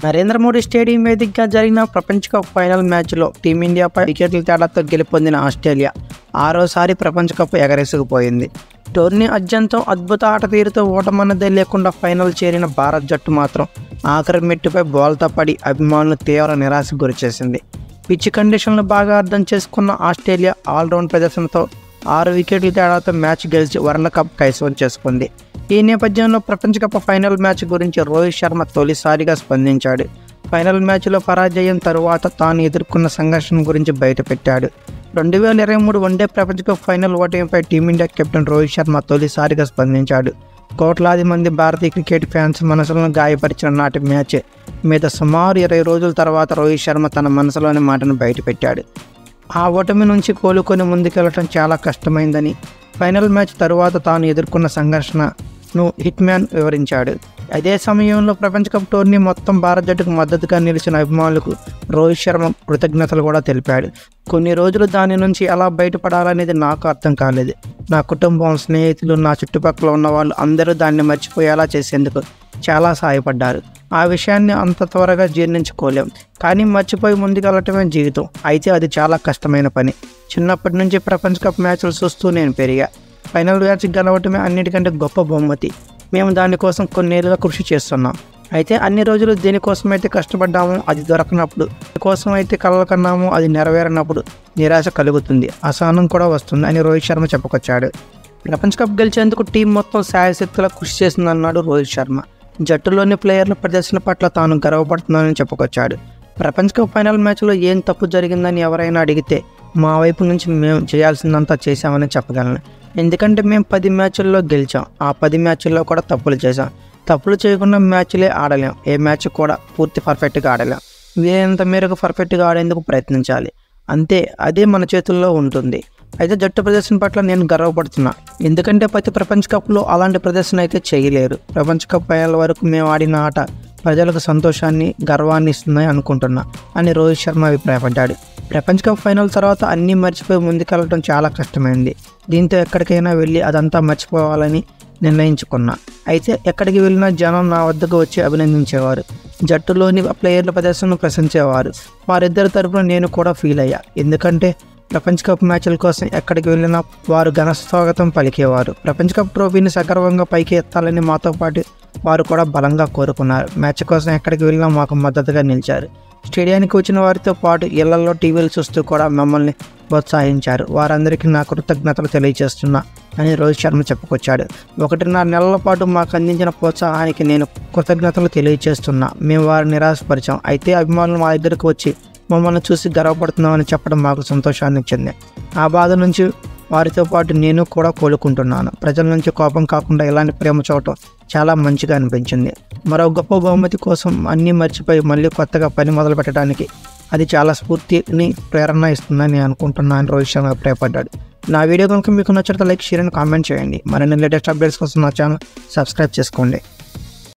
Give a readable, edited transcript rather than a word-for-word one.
Narendra Modi stadium వేదికగా జరిగిన ప్రపంచ కప్ ఫైనల్ మ్యాచ్లో టీమిండియాపై వికెట్ల తేడాతో గెలుపొందిన ఆస్ట్రేలియా ఆరోసారి ప్రపంచ కప్ ఎగరేసుకుపోయింది. టోర్నీ అత్యంతం అద్భుత ఆట తీరుతో ఓటమన్నదే లేకుండా ఫైనల్ చేరిన భారత్ జట్టు మాత్రం ఆఖరి మెట్టుపై బోల్తా పడి అభిమానులు తీవ్ర నిరాశకు గురిచేసింది. పిచ్ కండిషన్లు బాగా అర్థం చేసుకున్న ఆస్ట్రేలియా ఆల్రౌండ్ ప్రదర్శనతో 6 వికెట్ల తేడాతో మ్యాచ్ గెలిచి వరల్డ్ కప్ కైవసం చేసుకుంది. ఈ నేపథ్యంలో ప్రపంచ కప్ ఫైనల్ మ్యాచ్ గురించి రోహిత్ శర్మ తొలిసారిగా స్పందించాడు. ఫైనల్ మ్యాచ్లో పరాజయం తరువాత తాను ఎదుర్కొన్న సంఘర్షణ గురించి బయటపెట్టాడు. 2023 వన్డే ప్రపంచ కప్ ఫైనల్ ఓటమిపై టీమిండియా కెప్టెన్ రోహిత్ శర్మ తొలిసారిగా స్పందించాడు. కోట్లాది మంది భారతీయ క్రికెట్ ఫ్యాన్స్ మనసులను గాయపరిచిన నాటి మ్యాచ్ మీద సుమారు 20 రోజుల తర్వాత రోహిత్ శర్మ తన మనసులోని మాటను బయటపెట్టాడు. ఆ ఓటమి నుంచి కోలుకొని ముందుకెళ్లడం చాలా కష్టమైందని, ఫైనల్ మ్యాచ్ తరువాత తాను ఎదుర్కొన్న సంఘర్షణను హిట్ మ్యాన్ వివరించాడు. అదే సమయంలో ప్రపంచ కప్ టోర్నీ మొత్తం భారత జట్టుకు మద్దతుగా నిలిచిన అభిమానులకు రోహిత్ శర్మ కృతజ్ఞతలు కూడా తెలిపాడు. కొన్ని రోజులు దాని నుంచి ఎలా బయటపడాలనేది నాకు అర్థం కాలేదు. నా కుటుంబం, స్నేహితులు, నా చుట్టుపక్కల ఉన్న వాళ్ళు అందరూ దాన్ని మర్చిపోయేలా చేసేందుకు చాలా సహాయపడ్డారు. ఆ విషయాన్ని అంత త్వరగా జీర్ణించుకోలేం, కానీ మర్చిపోయి ముందుకెళ్ళటమే జీవితం. అయితే అది చాలా కష్టమైన పని. చిన్నప్పటి నుంచి ప్రపంచ కప్ మ్యాచ్లు చూస్తూ నేను పెరిగా. ఫైనల్ మ్యాచ్ గెలవటమే అన్నిటికంటే గొప్ప బహుమతి. మేము దానికోసం కొన్నేళ్ళుగా కృషి చేస్తున్నాం. అయితే అన్ని రోజులు దేనికోసమైతే కష్టపడ్డామో అది దొరకనప్పుడు, దేనికోసం అయితే కలలు కన్నామో అది నెరవేరినప్పుడు నిరాశ కలుగుతుంది, అసహనం కూడా వస్తుంది అని రోహిత్ శర్మ చెప్పుకొచ్చాడు. ప్రపంచ కప్ గెలిచేందుకు టీం మొత్తం శాయశక్తులా కృషి చేసిందన్నాడు రోహిత్ శర్మ. జట్టులోని ప్లేయర్ల ప్రదర్శన పట్ల తాను గర్వపడుతున్నానని చెప్పుకొచ్చాడు. ప్రపంచ కప్ ఫైనల్ మ్యాచ్లో ఏం తప్పు జరిగిందని ఎవరైనా అడిగితే మా వైపు నుంచి మేము చేయాల్సిందంతా చేశామని చెప్పగలను. ఎందుకంటే మేము 10 మ్యాచ్ల్లో గెలిచాం. ఆ 10 మ్యాచ్ల్లో కూడా తప్పులు చేశాం. తప్పులు చేయకుండా మ్యాచ్లే ఆడలేం. ఏ మ్యాచ్ కూడా పూర్తి పర్ఫెక్ట్గా ఆడలేం. వీలైనంత మేరకు పర్ఫెక్ట్గా ఆడేందుకు ప్రయత్నించాలి. అంతే, అదే మన చేతుల్లో ఉంటుంది. అయితే జట్టు ప్రదర్శన పట్ల నేను గర్వపడుతున్నా. ఎందుకంటే ప్రతి ప్రపంచ కప్లో అలాంటి ప్రదర్శన అయితే చేయలేరు. ప్రపంచ కప్ ఫైనల్ వరకు మేము ఆడిన ఆట ప్రజలకు సంతోషాన్ని, గర్వాన్ని ఇస్తుందని అనుకుంటున్నా అని రోహిత్ శర్మ అభిప్రాయపడ్డాడు. ప్రపంచ కప్ ఫైనల్ తర్వాత అన్నీ మర్చిపోయి ముందుకెళ్ళడం చాలా కష్టమైంది. దీంతో ఎక్కడికైనా వెళ్ళి అదంతా మర్చిపోవాలని నిర్ణయించుకున్నా. అయితే ఎక్కడికి వెళ్ళినా జనం నా వద్దకు వచ్చి అభినందించేవారు. జట్టులోని ప్లేయర్ల ప్రదర్శనను ప్రశంసేవారు. వారిద్దరి తరపున నేను కూడా ఫీల్ అయ్యా. ఎందుకంటే ప్రపంచ కప్ మ్యాచ్ల కోసం ఎక్కడికి వెళ్ళినా వారు ఘన స్వాగతం పలికేవారు. ప్రపంచ కప్ ట్రోఫీని సగర్వంగా పైకి ఎత్తాలని మాతో పాటు వారు కూడా బలంగా కోరుకున్నారు. మ్యాచ్ కోసం ఎక్కడికి వెళ్ళినా మాకు మద్దతుగా నిలిచారు. స్టేడియానికి వచ్చిన వారితో పాటు ఇళ్లలో టీవీలు చూస్తూ కూడా మమ్మల్ని ప్రోత్సహించారు. వారందరికీ నా కృతజ్ఞతలు తెలియజేస్తున్నా అని రోహిత్ శర్మ చెప్పుకొచ్చాడు. 1.5 నెలల పాటు మాకు అందించిన ప్రోత్సాహానికి నేను కృతజ్ఞతలు తెలియజేస్తున్నా. మేము వారిని నిరాశపరిచాం. అయితే అభిమానులు మా దగ్గరకు వచ్చి మమ్మల్ని చూసి గర్వపడుతున్నామని చెప్పడం మాకు సంతోషాన్ని ఇచ్చింది. ఆ బాధ నుంచి వారితో పాటు నేను కూడా కోలుకుంటున్నాను. ప్రజల నుంచి కోపం కాకుండా ఇలాంటి ప్రేమ చూడటం చాలా మంచిగా అనిపించింది. మరో గొప్ప బహుమతి కోసం అన్నీ మర్చిపోయి మళ్ళీ కొత్తగా పని మొదలు పెట్టడానికి అది చాలా స్ఫూర్తిని, ప్రేరణ ఇస్తుందని నేను అనుకుంటున్నాను రోహిత్ శర్మ అభిప్రాయపడ్డాడు. నా వీడియో కనుక మీకు నచ్చితే లైక్, షేర్ అండ్ కామెంట్ చేయండి. మరిన్ని లేటెస్ట్ అప్డేట్స్ కోసం నా ఛానల్ సబ్స్క్రైబ్ చేసుకోండి.